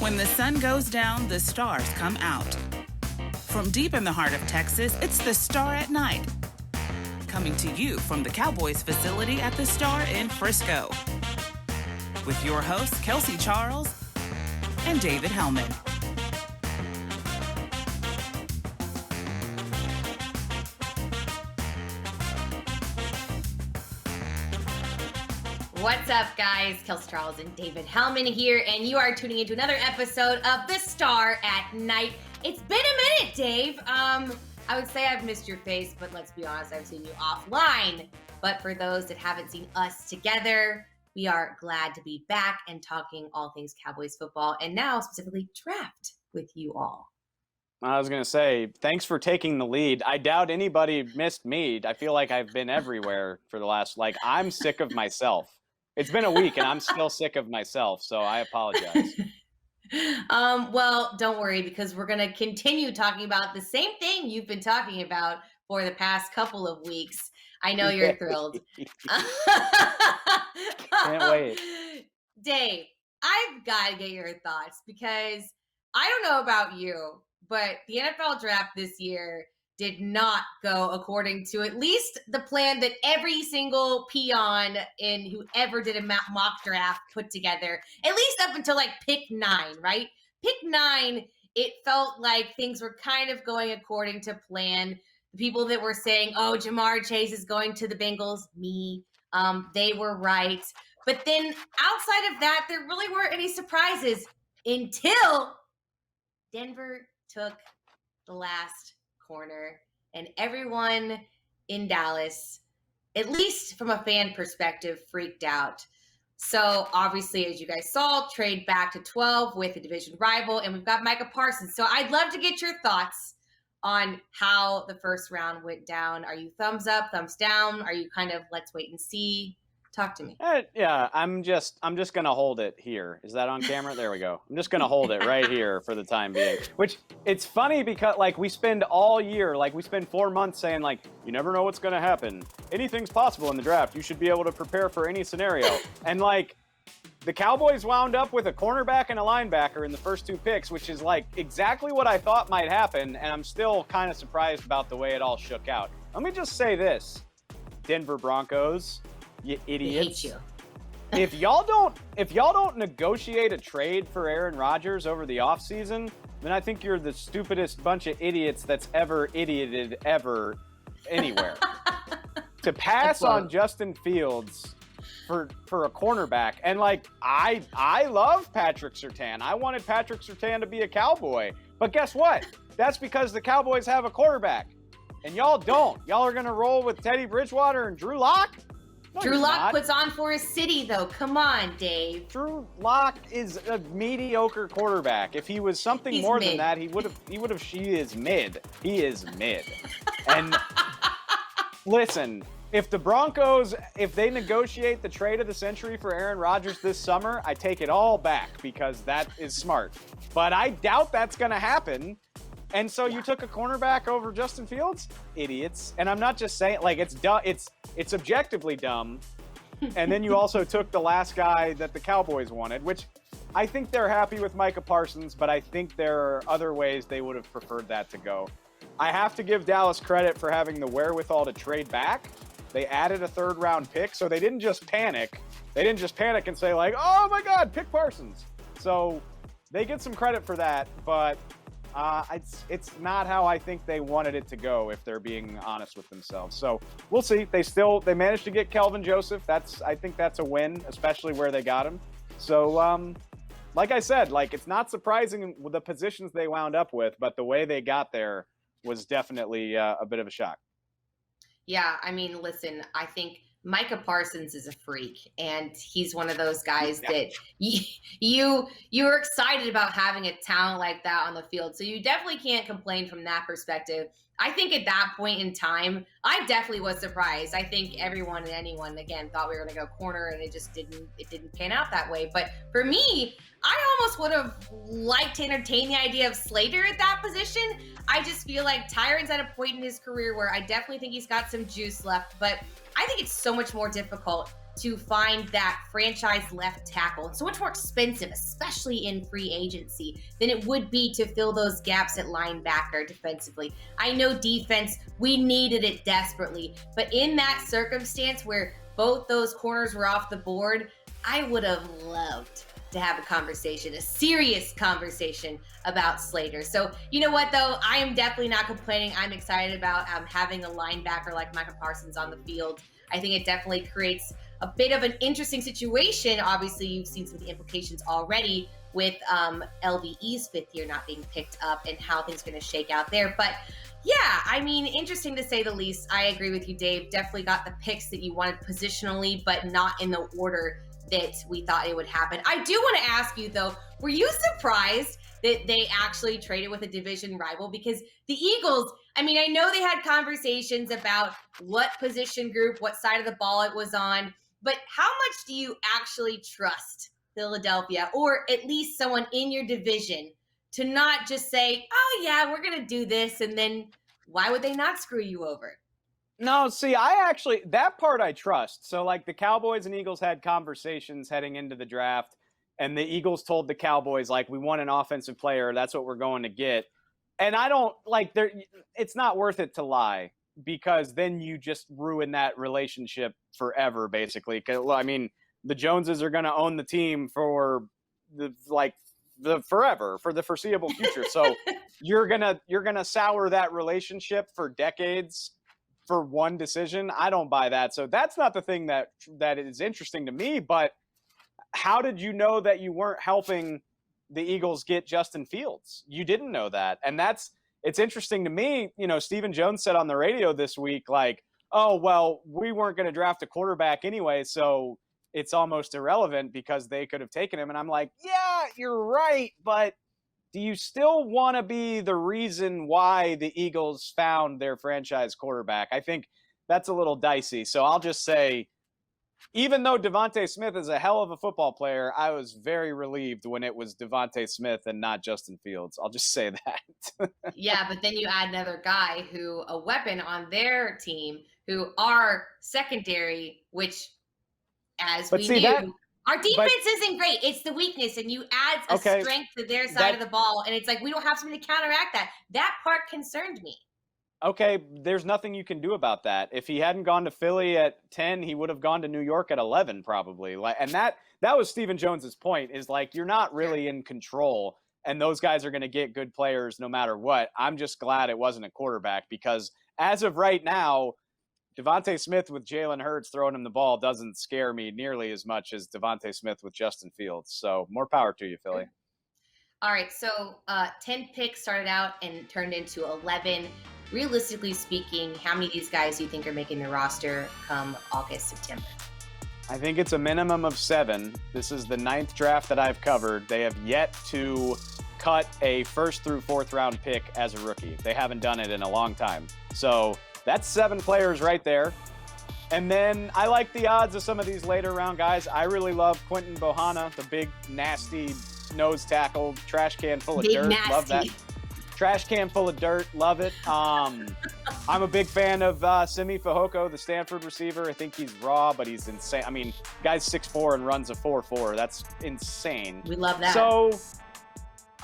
When the sun goes down, the stars come out. From deep in the heart of Texas, it's the Star at Night. Coming to you from the Cowboys facility at the Star in Frisco. With your hosts, Kelsey Charles and David Hellman. What's up, guys? Kelsey Charles and David Hellman here, and you are tuning into another episode of The Star at Night. It's been a minute, Dave. I would say I've missed your face, but let's be honest, I've seen you offline. But for those that haven't seen us together, we are glad to be back and talking all things Cowboys football, and now specifically draft with you all. I was going to say, thanks for taking the lead. I doubt anybody missed me. I feel like I've been everywhere for the last, I'm sick of myself. It's been a week and I'm still sick of myself, so I apologize. Well, don't worry, because we're going to continue talking about the same thing you've been talking about for the past couple of weeks. I know you're thrilled. Can't wait. Dave, I've got to get your thoughts because I don't know about you, but the NFL draft this year did not go according to at least the plan that every single peon in whoever did a mock draft put together, at least up until pick 9, right? Pick 9, it felt like things were kind of going according to plan. The people that were saying, oh, Jamar Chase is going to the Bengals, they were right. But then outside of that, there really weren't any surprises until Denver took the last corner, and everyone in Dallas, at least from a fan perspective, freaked out. So obviously, as you guys saw, trade back to 12 with a division rival, and we've got Micah Parsons. So I'd love to get your thoughts on how the first round went down. Are you thumbs up, thumbs down? Are you kind of let's wait and see? Talk to me. Yeah, I'm just going to hold it here. Is that on camera? There we go. I'm just going to hold it right here for the time being. Which, it's funny because, we spend all year, we spend 4 months saying, you never know what's going to happen. Anything's possible in the draft. You should be able to prepare for any scenario. And, the Cowboys wound up with a cornerback and a linebacker in the first 2 picks, which is, exactly what I thought might happen, and I'm still kind of surprised about the way it all shook out. Let me just say this. Denver Broncos, you idiots. I hate you. If y'all don't negotiate a trade for Aaron Rodgers over the offseason, then I think you're the stupidest bunch of idiots that's ever idioted ever anywhere. To pass on Justin Fields for a cornerback, and I love Patrick Surtain. I wanted Patrick Surtain to be a Cowboy. But guess what? That's because the Cowboys have a quarterback. And y'all don't. Y'all are gonna roll with Teddy Bridgewater and Drew Lock? No, Drew Lock puts on for his city, though. Come on, Dave. Drew Lock is a mediocre quarterback. If he was something more than that, he would have. He is mid. He is mid. And listen, if the Broncos, if they negotiate the trade of the century for Aaron Rodgers this summer, I take it all back because that is smart. But I doubt that's going to happen. And so you took a cornerback over Justin Fields? Idiots. And I'm not just saying, it's dumb. It's objectively dumb. And then you also took the last guy that the Cowboys wanted, which I think they're happy with Micah Parsons, but I think there are other ways they would have preferred that to go. I have to give Dallas credit for having the wherewithal to trade back. They added a 3rd-round pick, so they didn't just panic. They didn't just panic and say, oh, my God, pick Parsons. So they get some credit for that, but it's not how I think they wanted it to go, if they're being honest with themselves. So we'll see. They managed to get Kelvin Joseph. I think that's a win, especially where they got him. So, like I said, it's not surprising with the positions they wound up with, but the way they got there was definitely a bit of a shock. Yeah, I mean, listen, I think Micah Parsons is a freak, and he's one of those guys that you're excited about having a talent like that on the field. So you definitely can't complain from that perspective. I think at that point in time, I definitely was surprised. I think everyone and anyone, again, thought we were going to go corner, and it didn't pan out that way. But for me, I almost would have liked to entertain the idea of Slater at that position. I just feel like Tyron's at a point in his career where I definitely think he's got some juice left, but I think it's so much more difficult to find that franchise left tackle. It's so much more expensive, especially in free agency, than it would be to fill those gaps at linebacker defensively. I know defense, we needed it desperately, but in that circumstance where both those corners were off the board, I would have loved to have a conversation, a serious conversation about Slater. So you know what, though? I am definitely not complaining. I'm excited about having a linebacker like Micah Parsons on the field. I think it definitely creates a bit of an interesting situation. Obviously, you've seen some of the implications already with LVE's fifth year not being picked up and how things are going to shake out there. But yeah, I mean, interesting to say the least. I agree with you, Dave. Definitely got the picks that you wanted positionally, but not in the order that we thought it would happen. I do want to ask you, though, were you surprised that they actually traded with a division rival? Because the Eagles, I mean, I know they had conversations about what position group, what side of the ball it was on, but how much do you actually trust Philadelphia, or at least someone in your division, to not just say, oh yeah, we're going to do this, and then why would they not screw you over? No, see, that part I trust. So like the Cowboys and Eagles had conversations heading into the draft, and the Eagles told the Cowboys, like, we want an offensive player. That's what we're going to get. And I don't like it's not worth it to lie, because then you just ruin that relationship forever, basically. 'Cause, I mean, the Joneses are going to own the team for the forever, for the foreseeable future. So you're gonna sour that relationship for decades for one decision. I don't buy that. So that's not the thing that is interesting to me. But how did you know that you weren't helping the Eagles get Justin Fields? You didn't know that. And it's interesting to me. You know, Stephen Jones said on the radio this week, like, oh, well, we weren't going to draft a quarterback anyway, so it's almost irrelevant because they could have taken him. And I'm like, yeah, you're right, but do you still want to be the reason why the Eagles found their franchise quarterback? I think that's a little dicey. So I'll just say, even though Devontae Smith is a hell of a football player, I was very relieved when it was Devontae Smith and not Justin Fields. I'll just say that. Yeah, but then you add another guy a weapon on their team, who are secondary, which, as we knew, our defense isn't great. It's the weakness, and you add a strength to their side of the ball, and it's like we don't have something to counteract that. That part concerned me. Okay, there's nothing you can do about that. If he hadn't gone to Philly at 10, he would have gone to New York at 11 probably. And that was Stephen Jones's point, is like, you're not really in control, and those guys are going to get good players no matter what. I'm just glad it wasn't a quarterback, because as of right now, Devontae Smith with Jalen Hurts throwing him the ball doesn't scare me nearly as much as Devontae Smith with Justin Fields. So more power to you, Philly. All right, so 10 picks started out and turned into 11. Realistically speaking, how many of these guys do you think are making the roster come August, September? I think it's a minimum of 7. This is the 9th draft that I've covered. They have yet to cut a first through 4th round pick as a rookie. They haven't done it in a long time. So that's 7 players right there. And then I like the odds of some of these later round guys. I really love Quentin Bohanna, the big, nasty nose tackle, trash can full of dirt. Nasty. Love that. Trash can full of dirt. Love it. I'm a big fan of Simi Fehoko, the Stanford receiver. I think he's raw, but he's insane. I mean, guy's 6'4" and runs a 4.4. That's insane. We love that. So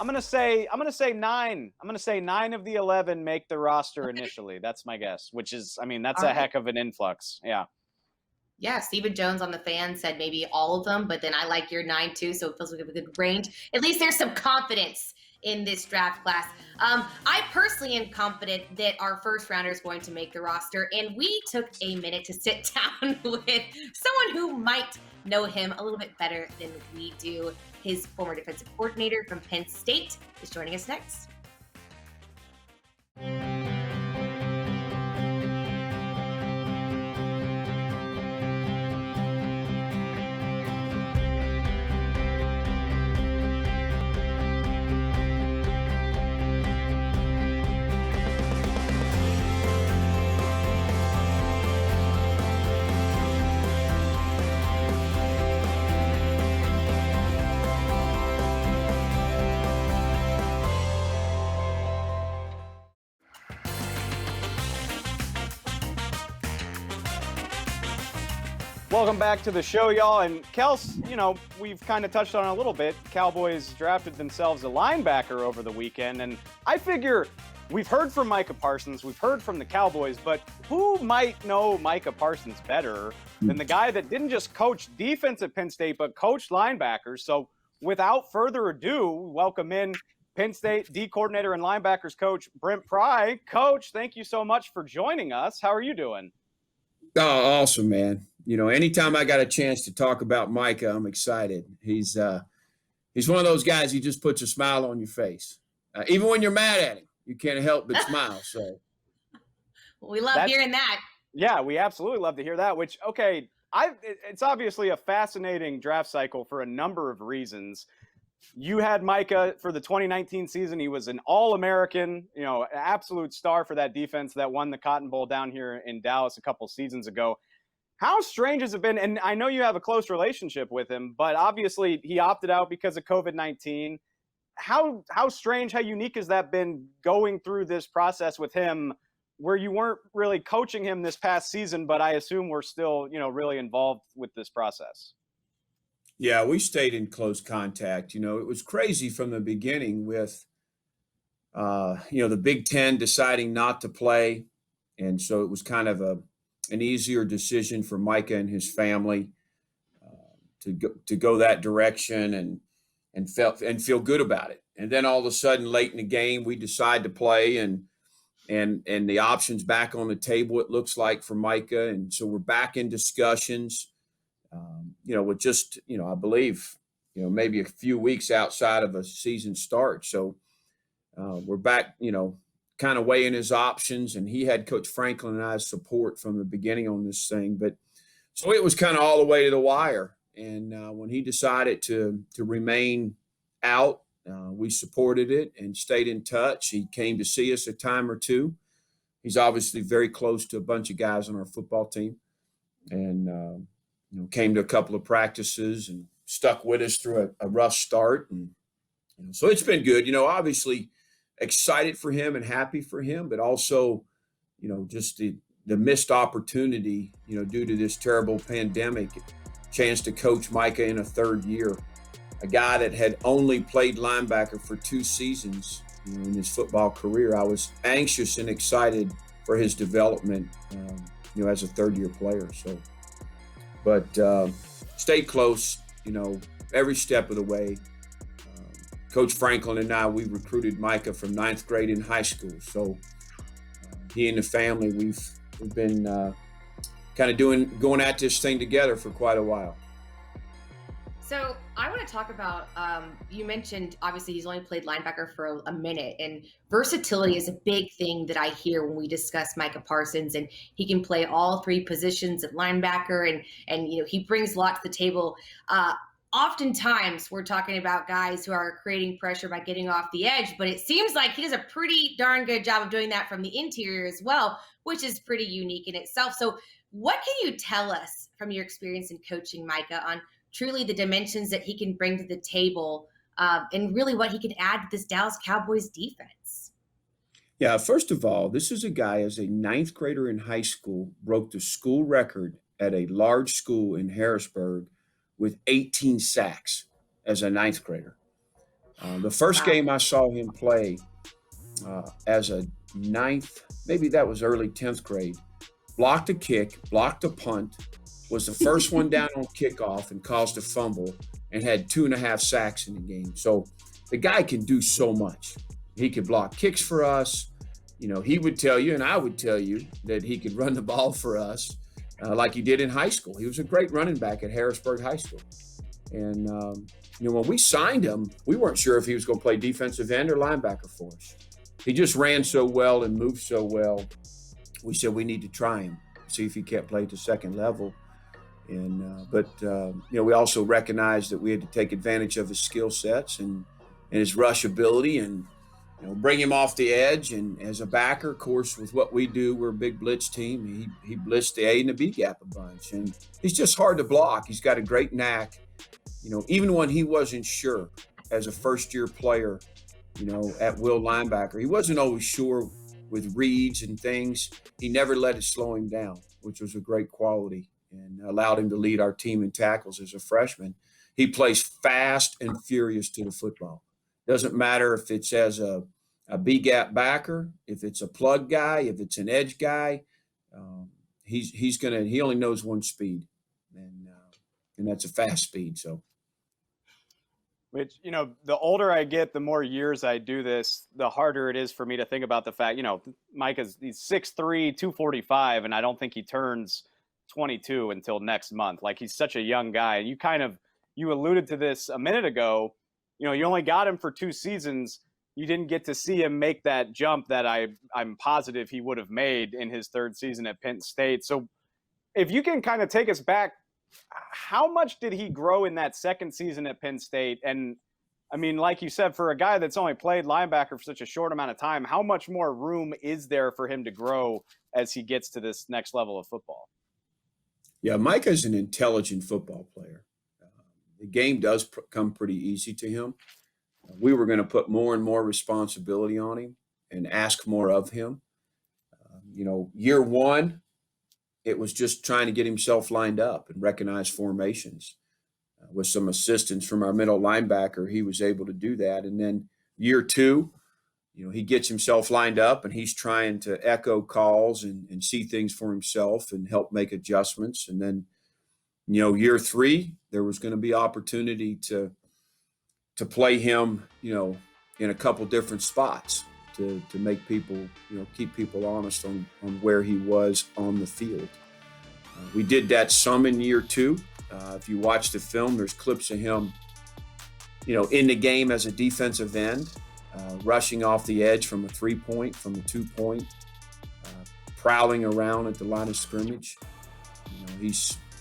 I'm gonna say 9. I'm gonna say 9 of the 11 make the roster initially. That's my guess. Which is, I mean, that's a heck of an influx. Yeah. Yeah, Stephen Jones on the fan said maybe all of them, but then I like your 9 too, so it feels like a good range. At least there's some confidence in this draft class. I personally am confident that our first rounder is going to make the roster, and we took a minute to sit down with someone who might know him a little bit better than we do. His former defensive coordinator from Penn State is joining us next. Welcome back to the show, y'all. And Kels, we've kind of touched on it a little bit. Cowboys drafted themselves a linebacker over the weekend. And I figure we've heard from Micah Parsons, we've heard from the Cowboys, but who might know Micah Parsons better than the guy that didn't just coach defense at Penn State, but coached linebackers? So without further ado, welcome in Penn State D coordinator and linebackers coach Brent Pry. Coach, thank you so much for joining us. How are you doing? Oh, awesome, man. Anytime I got a chance to talk about Micah, I'm excited. He's one of those guys who just puts a smile on your face. Even when you're mad at him, you can't help but smile. So we love hearing that. Yeah, we absolutely love to hear that, which, okay, it's obviously a fascinating draft cycle for a number of reasons. You had Micah for the 2019 season. He was an All-American, an absolute star for that defense that won the Cotton Bowl down here in Dallas a couple seasons ago. How strange has it been? And I know you have a close relationship with him, but obviously he opted out because of COVID-19. How strange, how unique has that been going through this process with him where you weren't really coaching him this past season, but I assume we're still, really involved with this process? Yeah, we stayed in close contact. It was crazy from the beginning with, the Big Ten deciding not to play. And so it was kind of an easier decision for Micah and his family to go that direction and feel good about it. And then all of a sudden, late in the game, we decide to play and the options back on the table, it looks like, for Micah. And so we're back in discussions. With just, I believe, maybe a few weeks outside of a season start. So we're back, kind of weighing his options, and he had Coach Franklin and I's support from the beginning on this thing. But so it was kind of all the way to the wire. And when he decided to remain out, we supported it and stayed in touch. He came to see us a time or two. He's obviously very close to a bunch of guys on our football team, and came to a couple of practices and stuck with us through a rough start. And so it's been good. Obviously excited for him and happy for him, but also, just the missed opportunity, due to this terrible pandemic, chance to coach Micah in a third year, a guy that had only played linebacker for 2 seasons, in his football career. I was anxious and excited for his development, as a third-year player. So, but stayed close, every step of the way. Coach Franklin and I, we recruited Micah from 9th grade in high school. So he and the family, we've been kind of going at this thing together for quite a while. So I want to talk about, you mentioned, obviously, he's only played linebacker for a minute, and versatility is a big thing that I hear when we discuss Micah Parsons, and he can play all 3 positions at linebacker, and he brings a lot to the table. Oftentimes we're talking about guys who are creating pressure by getting off the edge, but it seems like he does a pretty darn good job of doing that from the interior as well, which is pretty unique in itself. So what can you tell us from your experience in coaching Micah on truly the dimensions that he can bring to the table, and really what he can add to this Dallas Cowboys defense? Yeah, first of all, this is a guy, as a 9th grader in high school, broke the school record at a large school in Harrisburg with 18 sacks as a 9th grader. The first game I saw him play as a 9th, maybe that was early 10th grade, blocked a kick, blocked a punt, was the first one down on kickoff and caused a fumble, and had 2.5 sacks in the game. So the guy can do so much. He could block kicks for us. He would tell you, and I would tell you, that he could run the ball for us like he did in high school. He was a great running back at Harrisburg High School. And, when we signed him, we weren't sure if he was going to play defensive end or linebacker for us. He just ran so well and moved so well. We said we need to try him, see if he can't play at the second level. And but we also recognized that we had to take advantage of his skill sets and his rush ability, and bring him off the edge. And as a backer, of course, with what we do, we're a big blitz team. He blitzed the A and the B gap a bunch, and he's just hard to block. He's got a great knack. Even when he wasn't sure as a first-year player, at will linebacker, he wasn't always sure with reads and things. He never let it slow him down, which was a great quality. and allowed him to lead our team in tackles as a freshman. He plays fast and furious to the football. Doesn't matter if it's as a B-gap backer, if it's a plug guy, if it's an edge guy. He only knows one speed, and that's a fast speed. So, which, the older I get, the more years I do this, the harder it is for me to think about the fact, he's 6'3", 245, and I don't think he turns 22 until next month. Like, he's such a young guy. And you alluded to this a minute ago. You only got him for 2 seasons. You didn't get to see him make that jump that I'm positive he would have made in his 3rd season at Penn State. So if you can kind of take us back, how much did he grow in that 2nd season at Penn State? And I mean, like you said, for a guy that's only played linebacker for such a short amount of time, how much more room is there for him to grow as he gets to this next level of football? Yeah, Micah's an intelligent football player. The game does come pretty easy to him. We were going to put more and more responsibility on him and ask more of him. Year 1, it was just trying to get himself lined up and recognize formations. With some assistance from our middle linebacker, he was able to do that. And then year 2, he gets himself lined up and he's trying to echo calls and see things for himself and help make adjustments. And then, year 3, there was going to be opportunity to play him, in a couple different spots to make people, keep people honest on where he was on the field. We did that some in year 2. If you watch the film, there's clips of him, in the game as a defensive end, rushing off the edge from a 3-point, from a 2-point, prowling around at the line of scrimmage.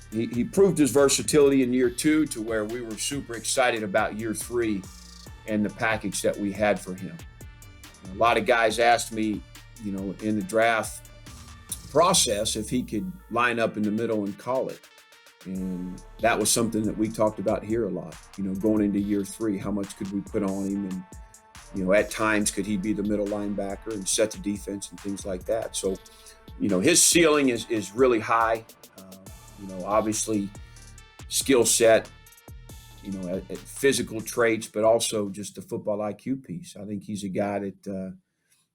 He proved his versatility in year 2 to where we were super excited about year 3 and the package that we had for him. A lot of guys asked me, in the draft process, if he could line up in the middle and call it. And that was something that we talked about here a lot, going into year 3, how much could we put on him? And, at times, could he be the middle linebacker and set the defense and things like that? So, his ceiling is really high. Obviously skill set, at physical traits, but also just the football IQ piece. I think he's a guy that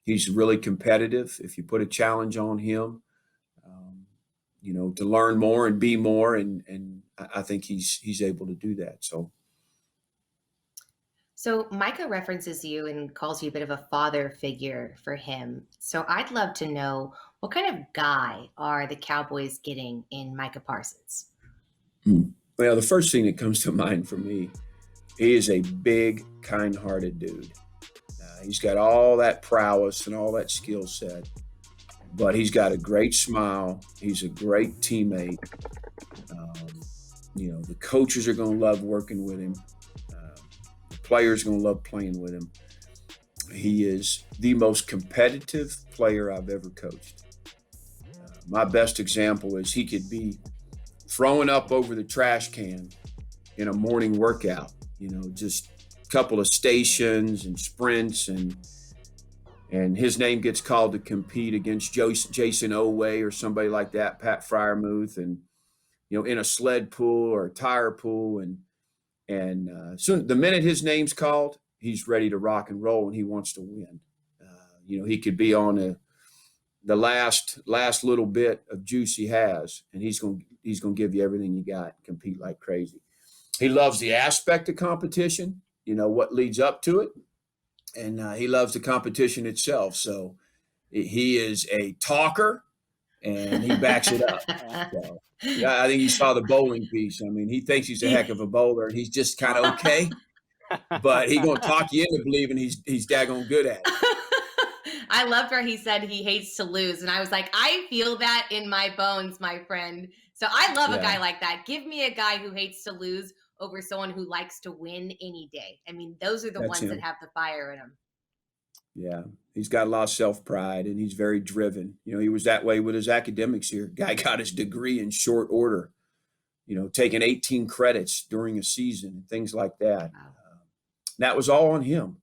he's really competitive. If you put a challenge on him, to learn more and be more, and I think he's able to do that. So Micah references you and calls you a bit of a father figure for him. So I'd love to know, what kind of guy are the Cowboys getting in Micah Parsons? Well, the first thing that comes to mind for me, he is a big, kind-hearted dude. He's got all that prowess and all that skill set, but he's got a great smile. He's a great teammate. The coaches are going to love working with him. The players are going to love playing with him. He is the most competitive player I've ever coached. My best example is he could be throwing up over the trash can in a morning workout, just a couple of stations and sprints, and his name gets called to compete against Jason Oway or somebody like that, Pat Fryermuth, and in a sled pull or a tire pull, and soon the minute his name's called, he's ready to rock and roll and he wants to win. He could be on the last little bit of juice he has, and he's going to give you everything you got, compete like crazy. He loves the aspect of competition, what leads up to it, and he loves the competition itself. So he is a talker, and he backs it up. So, I think you saw the bowling piece. I mean, he thinks he's a heck of a bowler, and he's just kind of okay, but he's going to talk you into believing he's daggone good at it. I loved where he said he hates to lose. And I was like, I feel that in my bones, my friend. So I love a guy like that. Give me a guy who hates to lose over someone who likes to win any day. I mean, those are the ones that have the fire in them. Yeah, he's got a lot of self-pride, and he's very driven. He was that way with his academics here. Guy got his degree in short order, taking 18 credits during a season and things like that. Wow. That was all on him,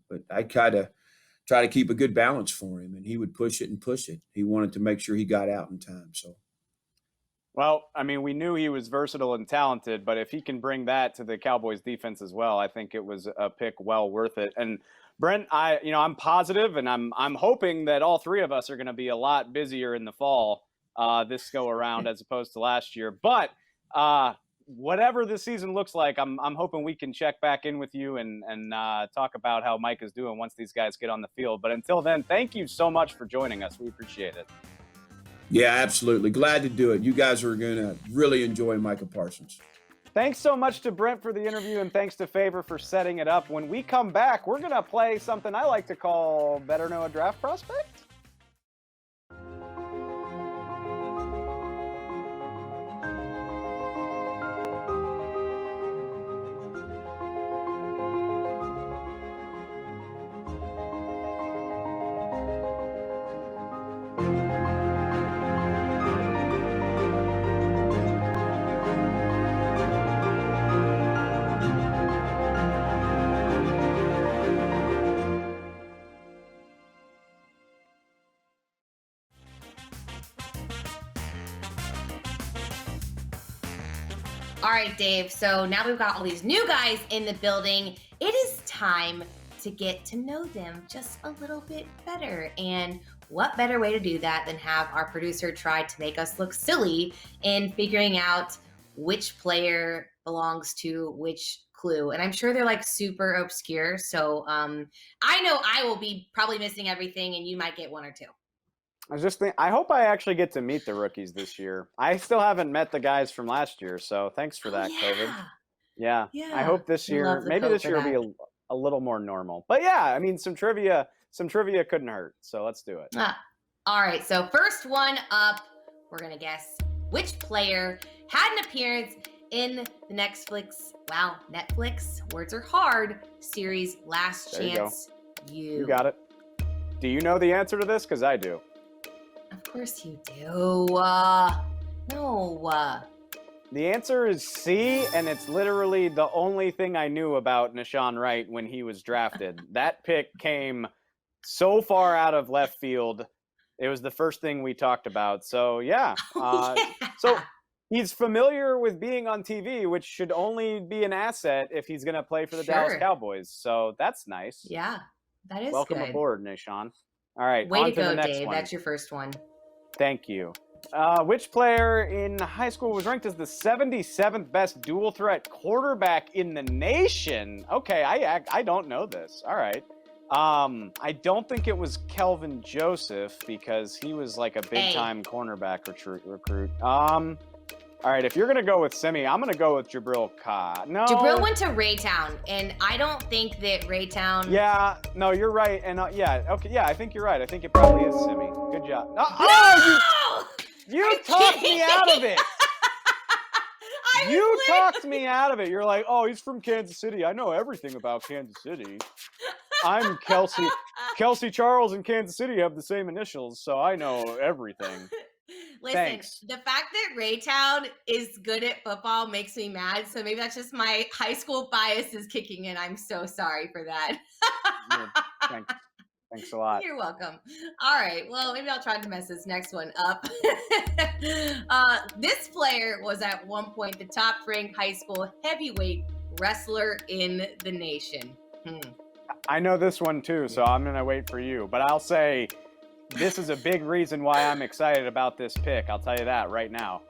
but I try to keep a good balance for him, and he would push it and push it. He wanted to make sure he got out in time. So Well, I mean, we knew he was versatile and talented, but if he can bring that to the Cowboys defense as well, I think it was a pick well worth it. And Brent, I'm positive, and I'm hoping that all three of us are going to be a lot busier in the fall this go around as opposed to last year. But whatever the season looks like, I'm hoping we can check back in with you and talk about how Mike is doing once these guys get on the field. But until then, thank you so much for joining us. We appreciate it. Yeah, absolutely. Glad to do it. You guys are going to really enjoy Micah Parsons. Thanks so much to Brent for the interview, and thanks to Favor for setting it up. When we come back, we're going to play something I like to call Better Know a Draft Prospect. All right, Dave. So now we've got all these new guys in the building. It is time to get to know them just a little bit better. And what better way to do that than have our producer try to make us look silly in figuring out which player belongs to which clue. And I'm sure they're like super obscure. So I know I will be probably missing everything, and you might get one or two. I was just thinking, I hope I actually get to meet the rookies this year. I still haven't met the guys from last year, so thanks for that, COVID. Yeah. I hope this year, maybe this year will be a little more normal. But yeah, I mean, some trivia couldn't hurt, so let's do it. All right, so first one up, we're going to guess which player had an appearance in the Netflix, words are hard, series Last Chance U. You got it. Do you know the answer to this? Because I do. Of course you do. No. The answer is C, and it's literally the only thing I knew about Nahshon Wright when he was drafted. That pick came so far out of left field. It was the first thing we talked about. So, yeah. So he's familiar with being on TV, which should only be an asset if he's going to play for the Dallas Cowboys. So that's nice. Yeah, that is Welcome good. aboard, Nahshon. All right. Way to go, go, Dave. That's your first one. Thank you. Which player in high school was ranked as the 77th best dual threat quarterback in the nation? Okay, I don't know this. All right. I don't think it was Kelvin Joseph because he was like a big-time cornerback recruit. All right, if you're going to go with Simi, I'm going to go with Jabril Ka. No. Jabril went to Raytown, and I don't think that Raytown... Yeah, no, you're right. And I think you're right. I think it probably is Simi. Good job. Oh, you talked me out of it. You talked me out of it. You're like, oh, he's from Kansas City. I know everything about Kansas City. I'm Kelsey. Kelsey Charles and Kansas City have the same initials, so I know everything. Listen, Thanks. The fact that Raytown is good at football makes me mad. So maybe that's just my high school bias is kicking in. I'm so sorry for that. Yeah, thanks a lot. You're welcome. All right. Well, maybe I'll try to mess this next one up. This player was at one point the top-ranked high school heavyweight wrestler in the nation. I know this one too, so I'm going to wait for you. But I'll say this is a big reason why I'm excited about this pick. I'll tell you that right now.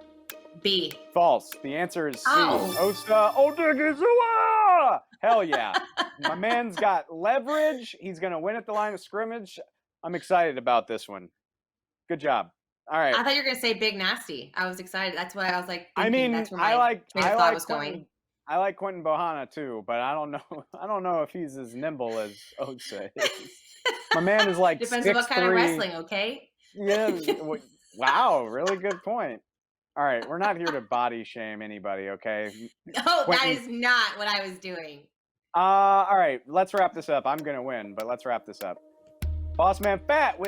B. False. The answer is C. Osa Odigizua! Hell yeah. My man's got leverage. He's going to win at the line of scrimmage. I'm excited about this one. Good job. All right. I thought you were going to say Big Nasty. I was excited. That's why I was like, I mean, that's where my thought was going. I like Quentin Bohanna too, but I don't know if he's as nimble as Osa is. My man is like depends on what kind of wrestling, okay? Yeah. Wow, really good point. All right, we're not here to body shame anybody, okay? No, that is not what I was doing. All right, let's wrap this up. I'm gonna win, but let's wrap this up. Bossman Fat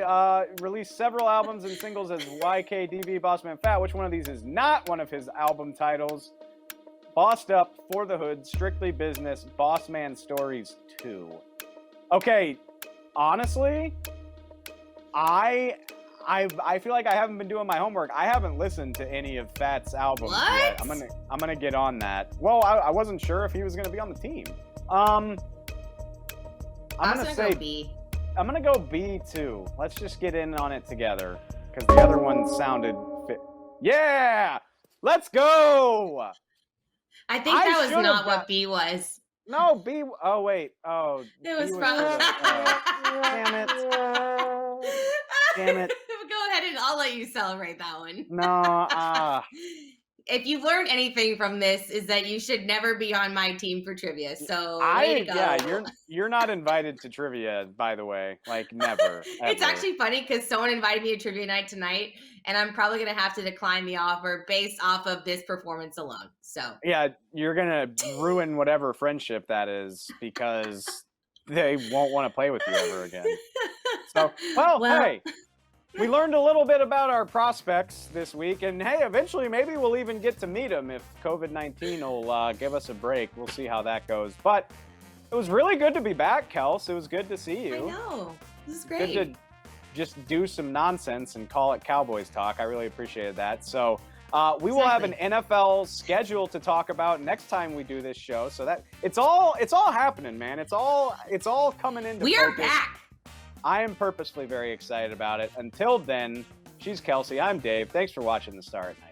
released several albums and singles as YKDV Bossman Fat. Which one of these is not one of his album titles? Bossed Up, For the Hood, Strictly Business, Bossman Stories 2. Okay, honestly, I I feel like I haven't been doing my homework. I haven't listened to any of Fat's albums yet. I'm gonna get on that. Well, I wasn't sure if he was gonna be on the team. I'm gonna say go B. I'm gonna go B too. Let's just get in on it together because the other one sounded fit. Yeah, let's go. I think that was not what B was. No, B. Oh wait. Oh, it was from. Damn it. Damn it. Go ahead and I'll let you celebrate that one. No. If you've learned anything from this, is that you should never be on my team for trivia. So way to go. Yeah, you're not invited to trivia, by the way. Like never. It's actually funny because someone invited me to trivia night tonight, and I'm probably gonna have to decline the offer based off of this performance alone. So yeah, you're gonna ruin whatever friendship that is because they won't want to play with you ever again. So well, hey. We learned a little bit about our prospects this week, and hey, eventually maybe we'll even get to meet them if COVID-19 will give us a break. We'll see how that goes. But it was really good to be back, Kels. It was good to see you. I know. This is great. Good to just do some nonsense and call it Cowboys talk. I really appreciated that. So we will have an NFL schedule to talk about next time we do this show. So that it's all happening, man. It's all coming into We focus. are back. I am purposefully very excited about it. Until then, she's Kelsey. I'm Dave. Thanks for watching The Star at Night.